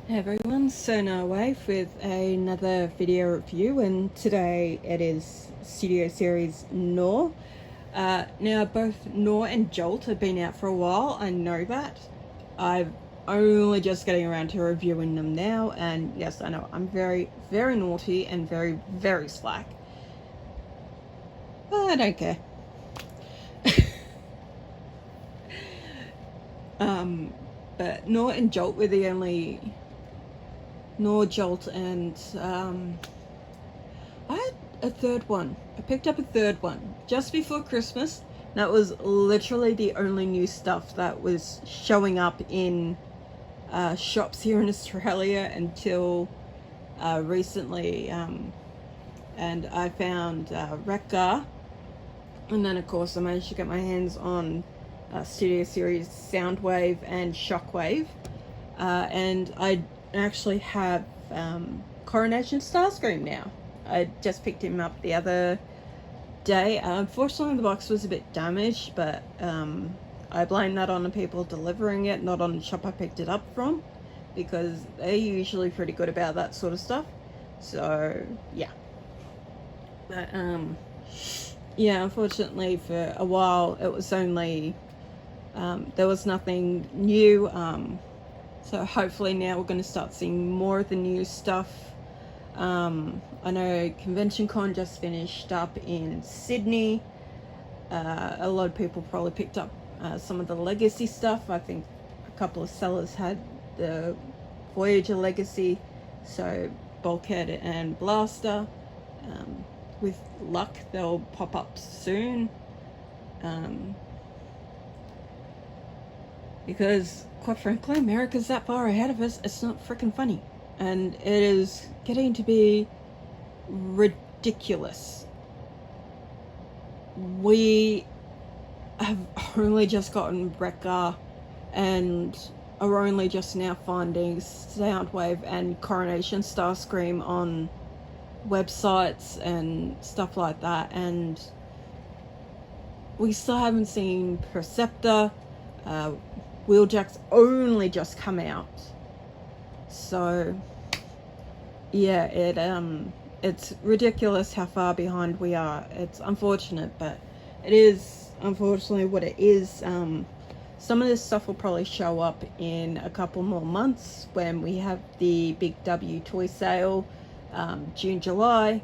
Hey everyone, so now Wave with another video review, and today it is Studio Series Gnaw. Now both Gnaw and Jolt have been out for a while, I know that. I'm only just getting around to reviewing them now, and yes, I know I'm very, very naughty and very, very slack. But I don't care. But Gnaw and Jolt were the only... Gnaw, Jolt, and I had a third one. I picked up a third one just before Christmas. That was literally the only new stuff that was showing up in shops here in Australia until recently. And I found Gnaw, and then of course I managed to get my hands on Studio Series Soundwave and Shockwave, and I actually have Coronation Starscream now. I just picked him up the other day. Unfortunately the box was a bit damaged, but I blame that on the people delivering it, not on the shop I picked it up from, because they're usually pretty good about that sort of stuff. So yeah, but yeah, unfortunately for a while it was only there was nothing new. So hopefully now we're going to start seeing more of the new stuff. I know Convention Con just finished up in Sydney. A lot of people probably picked up some of the Legacy stuff. I think a couple of sellers had the Voyager Legacy, so Bulkhead and Blaster. With luck they'll pop up soon. Because quite frankly, America's that far ahead of us, it's not freaking funny. And it is getting to be ridiculous. We have only just gotten Gnaw and are only just now finding Soundwave and Coronation Starscream on websites and stuff like that, and we still haven't seen Perceptor. Wheeljack's only just come out, so yeah, it's ridiculous how far behind we are. It's unfortunate, but it is unfortunately what it is. Some of this stuff will probably show up in a couple more months when we have the Big W toy sale, June, July.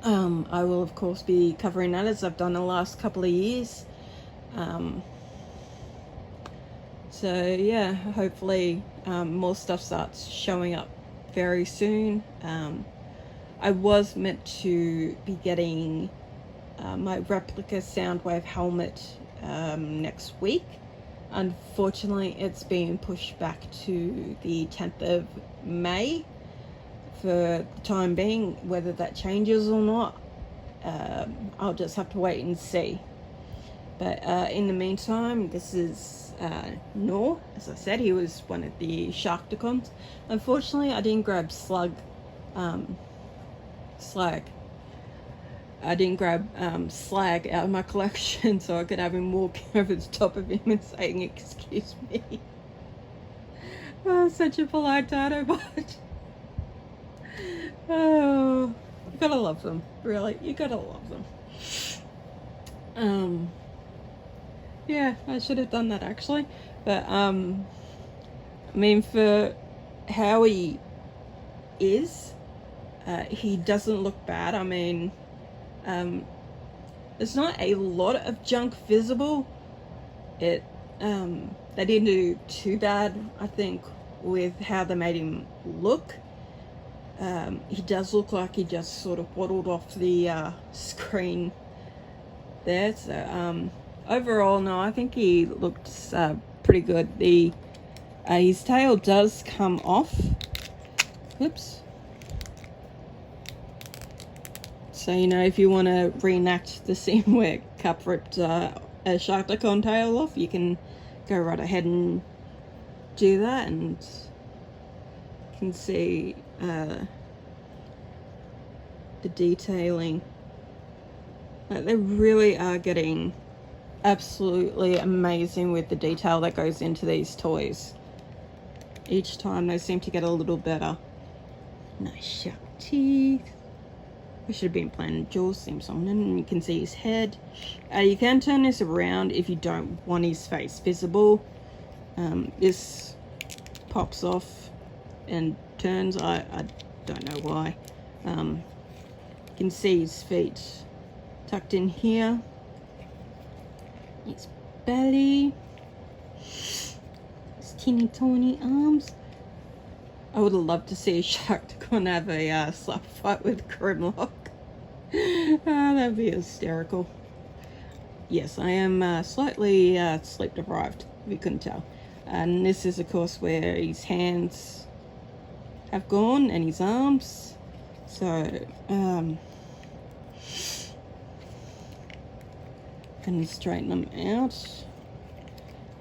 I will of course be covering that as I've done the last couple of years. So yeah, hopefully more stuff starts showing up very soon. I was meant to be getting my replica Soundwave helmet next week. Unfortunately, it's been pushed back to the 10th of May for the time being. Whether that changes or not, I'll just have to wait and see. But in the meantime, this is Gnaw. As I said, he was one of the Sharkticons. Unfortunately, I didn't grab Slag. I didn't grab Slag out of my collection, so I could have him walking over the top of him and saying, "Excuse me." Oh, such a polite Dinobot. Oh, you gotta love them. Really, you gotta love them. Yeah, I should have done that actually, but I mean, for how he is, he doesn't look bad. I mean, there's not a lot of junk visible. They didn't do too bad, I think, with how they made him look. He does look like he just sort of waddled off the screen there, so overall, no, I think he looked pretty good. His tail does come off. Oops. So, you know, if you want to reenact the scene where Cap ripped a Sharkticon tail off, you can go right ahead and do that, and you can see the detailing. They really are getting absolutely amazing with the detail that goes into these toys. Each time they seem to get a little better. Nice sharp teeth. We should have been playing jaws seems on, and you can see his head. You can turn this around if you don't want his face visible. This pops off and turns. I don't know why. You can see his feet tucked in here. His belly. His teeny tiny arms. I would have loved to see Sharktacon have a slap fight with Grimlock. That'd be hysterical. Yes, I am slightly sleep deprived, if you couldn't tell. And this is, of course, where his hands have gone and his arms. So, can you straighten them out?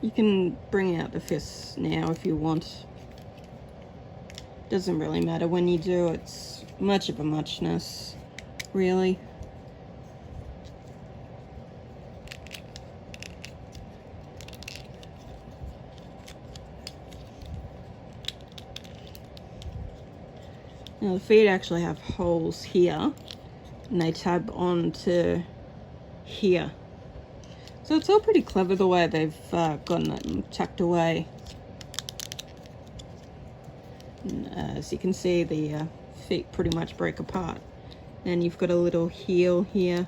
You can bring out the fists now if you want. Doesn't really matter when you do. It's much of a muchness, really. Now the feet actually have holes here, and they tab onto here. So it's all pretty clever the way they've gotten it tucked away. As you can see, the feet pretty much break apart. And you've got a little heel here.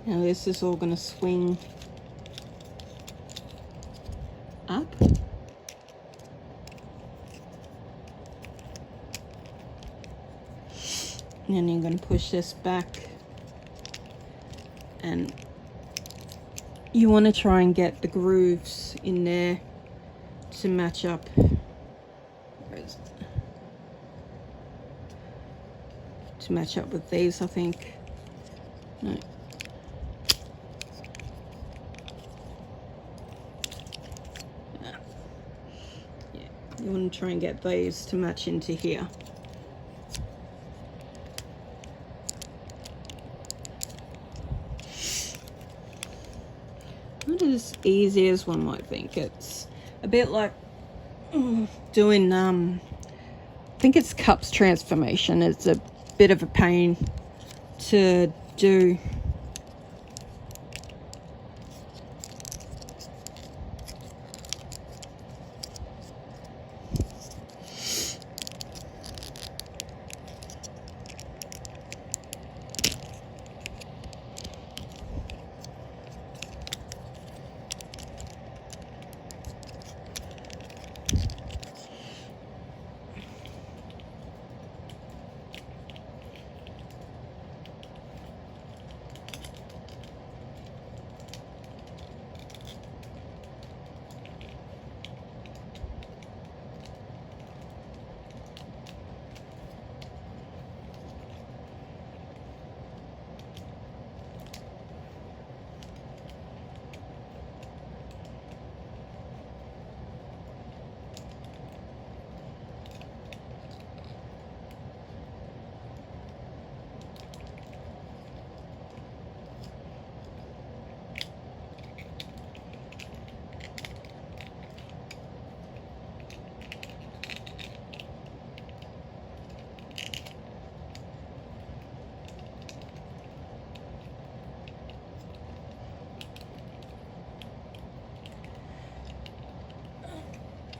Now this is all going to swing up. And then you're going to push this back. And you want to try and get the grooves in there to match up. Where is it? To match up with these, I think. No. You want to try and get these to match into here. Not as easy as one might think. It's a bit like doing, I think it's cups transformation. It's a bit of a pain to do.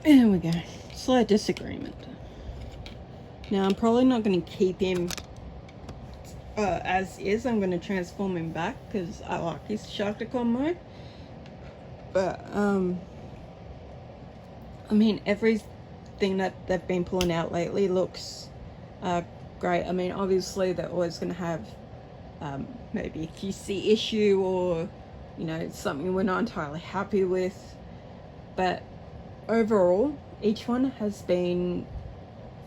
There we go. Slight disagreement. Now I'm probably not going to keep him as is. I'm going to transform him back because I like his Sharktacon mode. But I mean, everything that they've been pulling out lately looks great. I mean, obviously they're always going to have maybe a QC issue or, you know, something we're not entirely happy with. but overall each one has been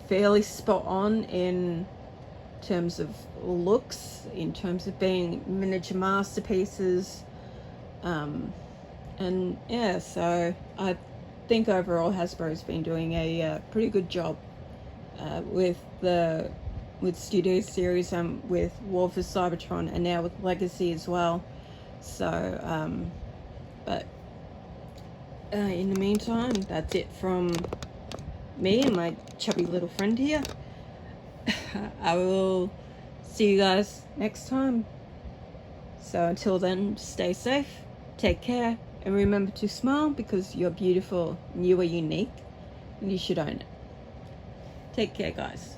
fairly spot on in terms of looks, in terms of being miniature masterpieces, and yeah, so I think overall Hasbro's been doing a pretty good job with Studio Series, with War for Cybertron, and now with Legacy as well. So but in the meantime, that's it from me and my chubby little friend here. I will see you guys next time. So until then, stay safe, take care, and remember to smile, because you're beautiful and you are unique and you should own it. Take care, guys.